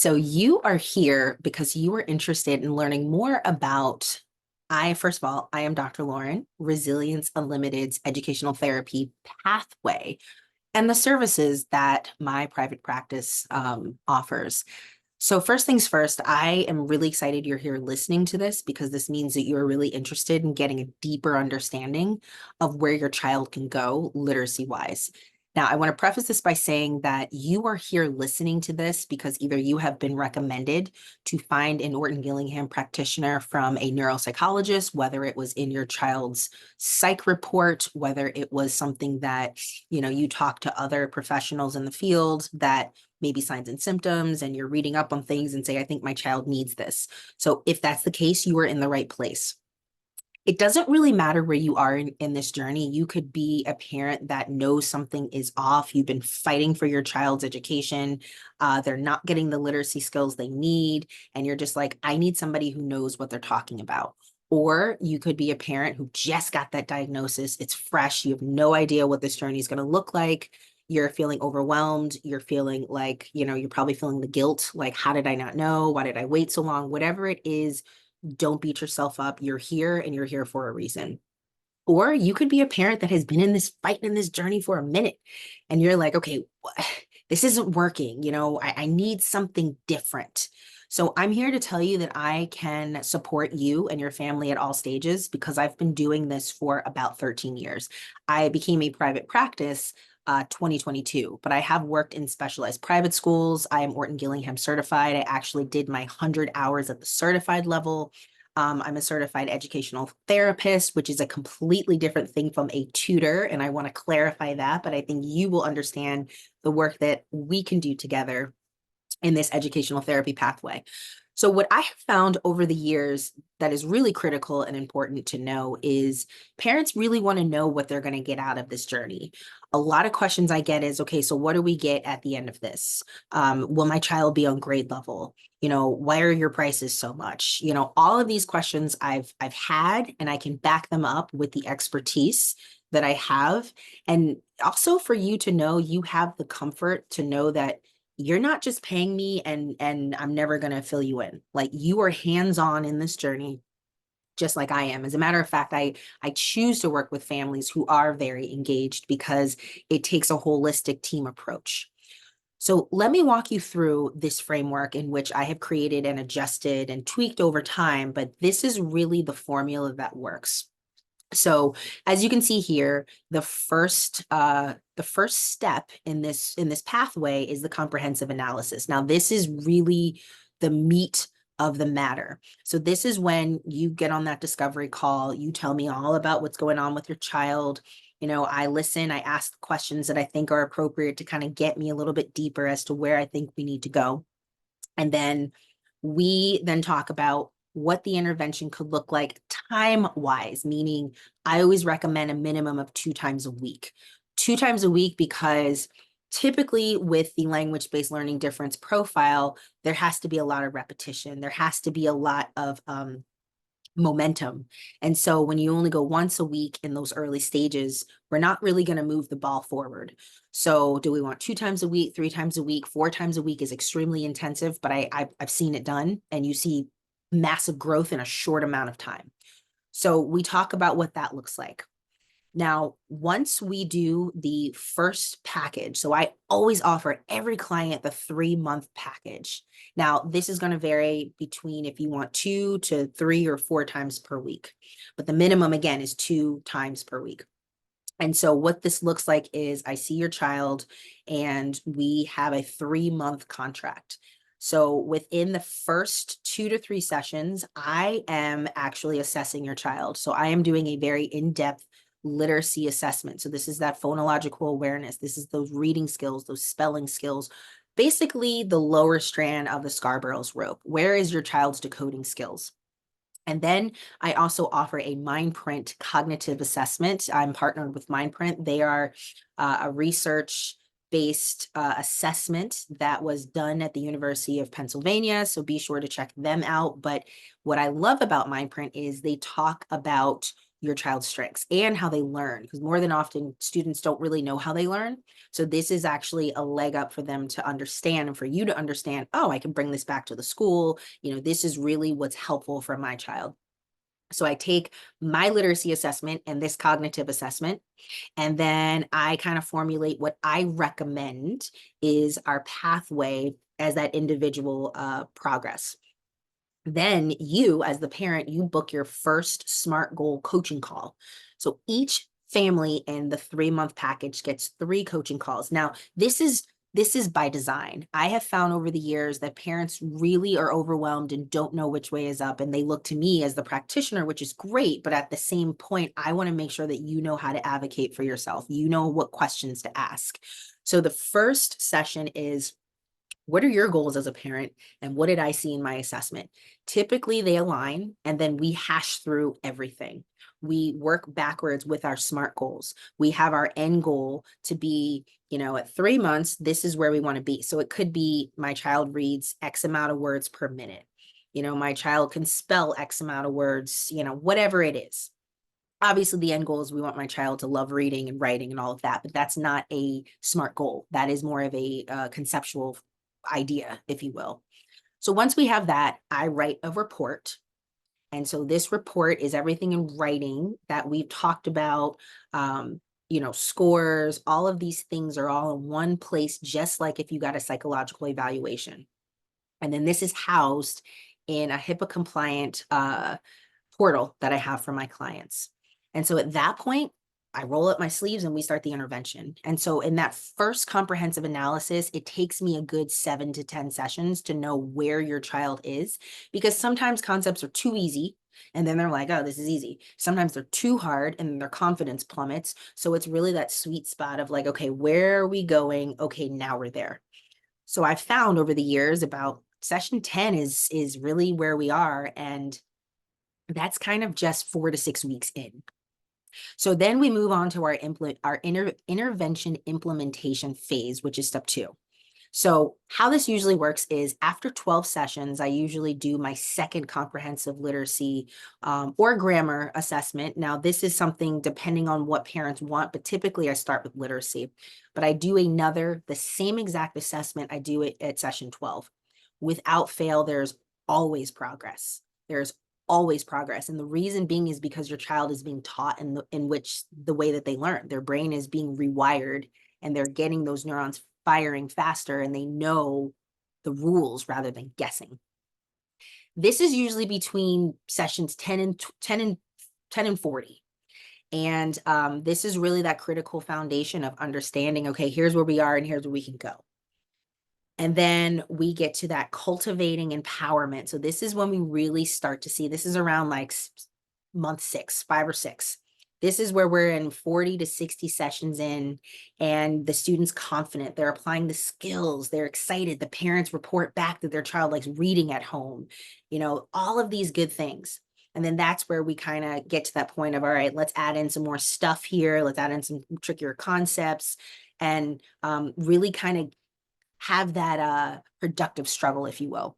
So you are here because you are interested in learning more about, first of all, I am Dr. Lauren, Resilience Unlimited's educational therapy pathway and the services that my private practice offers. So first things first, I am really excited you're here listening to this because this means that you're really interested in getting a deeper understanding of where your child can go literacy wise. Now, I want to preface this by saying that you are here listening to this because either you have been recommended to find an Orton Gillingham practitioner from a neuropsychologist, whether it was in your child's psych report, whether it was something that, you talk to other professionals in the field that maybe signs and symptoms, and you're reading up on things and say, I think my child needs this. So if that's the case, you are in the right place. It doesn't really matter where you are in this journey. You could be a parent that knows something is off. You've been fighting for your child's education. They're not getting the literacy skills they need. And you're just like, I need somebody who knows what they're talking about. Or you could be a parent who just got that diagnosis. It's fresh. You have no idea what this journey is going to look like. You're feeling overwhelmed. You're feeling like, you're probably feeling the guilt. Like, how did I not know? Why did I wait so long? Whatever it is, don't beat yourself up. You're here and you're here for a reason. Or you could be a parent that has been in this fight in this journey for a minute and you're like, okay, this isn't working. I need something different. So I'm here to tell you that I can support you and your family at all stages because I've been doing this for about 13 years. I became a private practice 2022, but I have worked in specialized private schools. I am Orton Gillingham certified. I actually did my 100 hours at the certified level. I'm a certified educational therapist, which is a completely different thing from a tutor. And I want to clarify that, but I think you will understand the work that we can do together in this educational therapy pathway. So what I have found over the years that is really critical and important to know is parents really want to know what they're going to get out of this journey. A lot of questions I get is, okay, so what do we get at the end of this? Will my child be on grade level? Why are your prices so much? All of these questions I've had, and I can back them up with the expertise that I have. And also for you to know you have the comfort to know that you're not just paying me and I'm never going to fill you in. Like, you are hands-on in this journey, just like I am. As a matter of fact, I choose to work with families who are very engaged because it takes a holistic team approach. So let me walk you through this framework in which I have created and adjusted and tweaked over time, but this is really the formula that works. So as you can see here, the first step in this pathway is the comprehensive analysis. Now, this is really the meat of the matter. So this is when you get on that discovery call, you tell me all about what's going on with your child. I listen, I ask questions that I think are appropriate to kind of get me a little bit deeper as to where I think we need to go. And then we then talk about what the intervention could look like time-wise, meaning I always recommend a minimum of 2 times a week. 2 times a week because typically with the language-based learning difference profile, there has to be a lot of repetition. There has to be a lot of momentum. And so when you only go once a week in those early stages, we're not really going to move the ball forward. So do we want 2 times a week, 3 times a week, 4 times a week is extremely intensive, but I've seen it done and you see massive growth in a short amount of time. So we talk about what that looks like. Now, once we do the first package, so I always offer every client the 3-month package. Now, this is going to vary between if you want 2 to 3 or 4 times per week, but the minimum again is 2 times per week. And so what this looks like is I see your child and we have a 3-month contract. So within the first 2 to 3 sessions, I am actually assessing your child. So I am doing a very in-depth literacy assessment. So this is that phonological awareness. This is those reading skills, those spelling skills, basically the lower strand of the Scarborough's rope. Where is your child's decoding skills? And then I also offer a Mindprint cognitive assessment. I'm partnered with Mindprint. They are a research-based assessment that was done at the University of Pennsylvania. So be sure to check them out. But what I love about Mindprint is they talk about your child's strengths and how they learn, because more than often students don't really know how they learn. So this is actually a leg up for them to understand and for you to understand, oh, I can bring this back to the school. This is really what's helpful for my child. So I take my literacy assessment and this cognitive assessment, and then I kind of formulate what I recommend is our pathway as that individual progress. Then you, as the parent, you book your first SMART goal coaching call. So each family in the 3-month package gets 3 coaching calls. Now, this is by design. I have found over the years that parents really are overwhelmed and don't know which way is up, and they look to me as the practitioner, which is great. But at the same point, I want to make sure that you know how to advocate for yourself. You know what questions to ask. So the first session is, what are your goals as a parent? And what did I see in my assessment? Typically, they align, and then we hash through everything. We work backwards with our SMART goals. We have our end goal to be, at 3 months, this is where we want to be. So it could be my child reads X amount of words per minute. My child can spell X amount of words, whatever it is. Obviously, the end goal is we want my child to love reading and writing and all of that, but that's not a SMART goal. That is more of a conceptual idea, if you will. So once we have that, I write a report. And so this report is everything in writing that we've talked about, scores, all of these things are all in one place, just like if you got a psychological evaluation. And then this is housed in a HIPAA compliant portal that I have for my clients. And so at that point, I roll up my sleeves and we start the intervention. And so in that first comprehensive analysis, it takes me a good 7 to 10 sessions to know where your child is, because sometimes concepts are too easy and then they're like, oh, this is easy. Sometimes they're too hard and their confidence plummets. So it's really that sweet spot of like, okay, where are we going? Okay, now we're there. So I've found over the years about session 10 is really where we are. And that's kind of just 4 to 6 weeks in. So then we move on to our intervention implementation phase, which is step 2. So how this usually works is after 12 sessions, I usually do my second comprehensive literacy or grammar assessment. Now, this is something depending on what parents want, but typically I start with literacy. But I do the same exact assessment I do it at session 12. Without fail, there's always progress. There's always progress. And the reason being is because your child is being taught in which the way that they learn. Their brain is being rewired and they're getting those neurons firing faster and they know the rules rather than guessing. This is usually between sessions 10 and 40. And this is really that critical foundation of understanding, okay, here's where we are and here's where we can go. And then we get to that cultivating empowerment. So this is when we really start to see, this is around like month 6, 5 or 6. This is where we're in 40 to 60 sessions in, and the student's confident. They're applying the skills. They're excited. The parents report back that their child likes reading at home, all of these good things. And then that's where we kind of get to that point of, all right, let's add in some more stuff here. Let's add in some trickier concepts and really kind of have that productive struggle, if you will.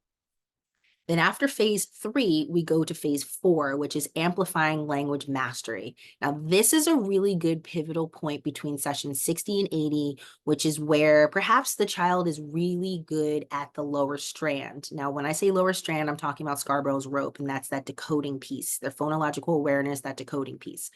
Then after phase 3, we go to phase 4, which is amplifying language mastery. Now, this is a really good pivotal point between sessions 60 and 80, which is where perhaps the child is really good at the lower strand. Now, when I say lower strand, I'm talking about Scarborough's rope, and that's that decoding piece, their phonological awareness, that decoding piece.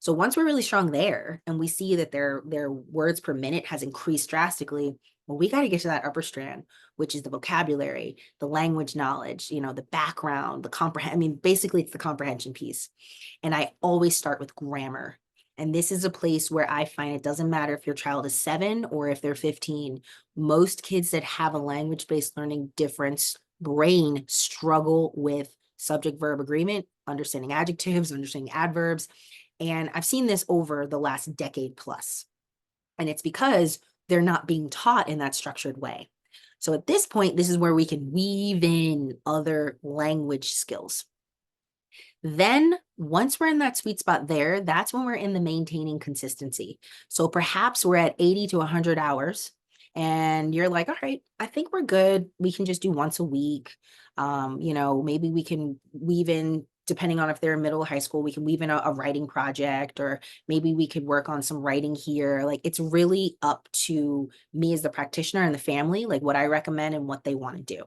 So once we're really strong there and we see that their words per minute has increased drastically, well, we got to get to that upper strand, which is the vocabulary, the language knowledge, the background, the comprehend. I mean, basically it's the comprehension piece. And I always start with grammar. And this is a place where I find it doesn't matter if your child is 7 or if they're 15. Most kids that have a language-based learning difference brain struggle with subject-verb agreement, understanding adjectives, understanding adverbs. And I've seen this over the last decade plus. And it's because they're not being taught in that structured way. So at this point, this is where we can weave in other language skills. Then once we're in that sweet spot there, that's when we're in the maintaining consistency. So perhaps we're at 80 to 100 hours and you're like, all right, I think we're good. We can just do once a week. Maybe we can weave in depending on if they're in middle or high school, we can weave in a writing project, or maybe we could work on some writing here. Like, it's really up to me as the practitioner and the family, like what I recommend and what they want to do.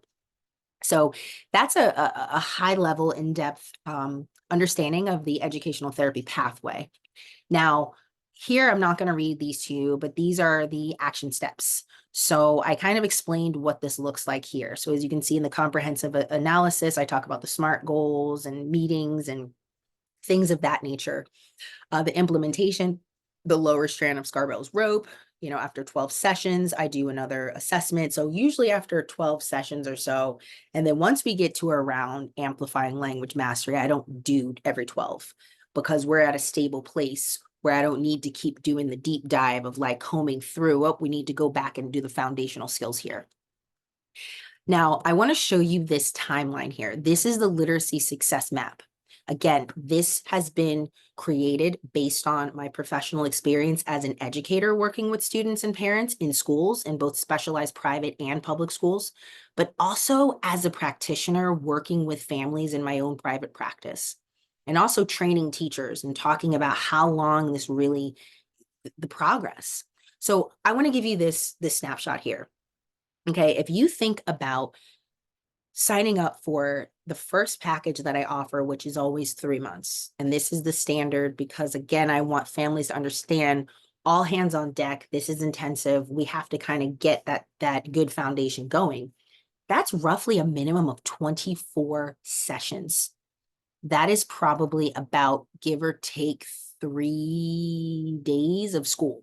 So that's a high level, in-depth understanding of the educational therapy pathway. Now, here, I'm not going to read these to you, but these are the action steps. So I kind of explained what this looks like here. So as you can see in the comprehensive analysis, I talk about the SMART goals and meetings and things of that nature. The implementation, the lower strand of Scarbell's rope. After 12 sessions, I do another assessment. So usually after 12 sessions or so, and then once we get to around amplifying language mastery, I don't do every 12 because we're at a stable place where I don't need to keep doing the deep dive of like combing through. Oh, we need to go back and do the foundational skills here. Now, I want to show you this timeline here. This is the literacy success map. Again, this has been created based on my professional experience as an educator working with students and parents in schools, in both specialized private and public schools, but also as a practitioner working with families in my own private practice, and also training teachers and talking about how long this really, the progress. So I want to give you this snapshot here. Okay, if you think about signing up for the first package that I offer, which is always 3 months. And this is the standard because, again, I want families to understand all hands on deck. This is intensive. We have to kind of get that good foundation going. That's roughly a minimum of 24 sessions. That is probably about, give or take, 3 days of school.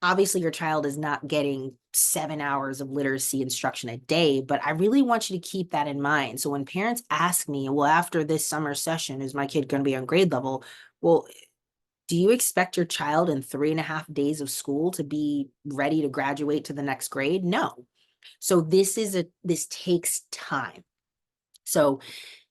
Obviously, your child is not getting 7 hours of literacy instruction a day, but I really want you to keep that in mind. So when parents ask me, well, after this summer session, is my kid going to be on grade level? Well, do you expect your child in 3.5 days of school to be ready to graduate to the next grade? No. So this takes time. So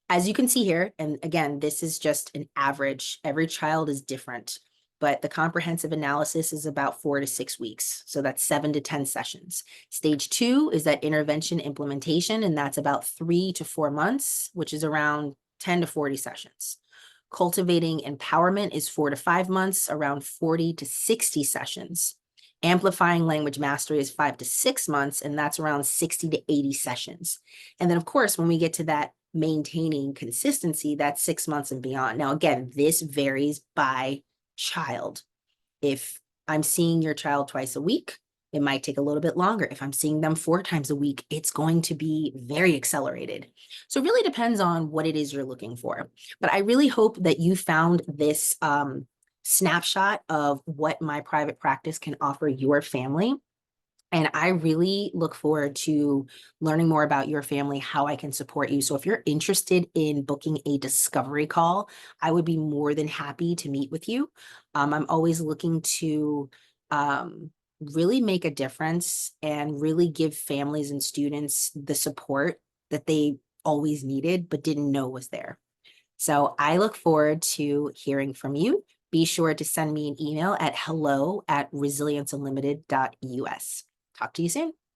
as you can see here, and again, this is just an average. Every child is different, but the comprehensive analysis is about 4 to 6 weeks. So that's 7 to 10 sessions. Stage 2 is that intervention implementation, and that's about 3 to 4 months, which is around 10 to 40 sessions. Cultivating empowerment is 4 to 5 months, around 40 to 60 sessions. Amplifying language mastery is 5 to 6 months, and that's around 60 to 80 sessions. And then, of course, when we get to that maintaining consistency, that's 6 months and beyond. Now, again, this varies by child. If I'm seeing your child twice a week, it might take a little bit longer. If I'm seeing them 4 times a week, it's going to be very accelerated. So it really depends on what it is you're looking for. But I really hope that you found this snapshot of what my private practice can offer your family. And I really look forward to learning more about your family, how I can support you. So if you're interested in booking a discovery call, I would be more than happy to meet with you. I'm always looking to really make a difference and really give families and students the support that they always needed but didn't know was there. So I look forward to hearing from you. Be sure to send me an email at hello@resilienceunlimited.us. Talk to you soon.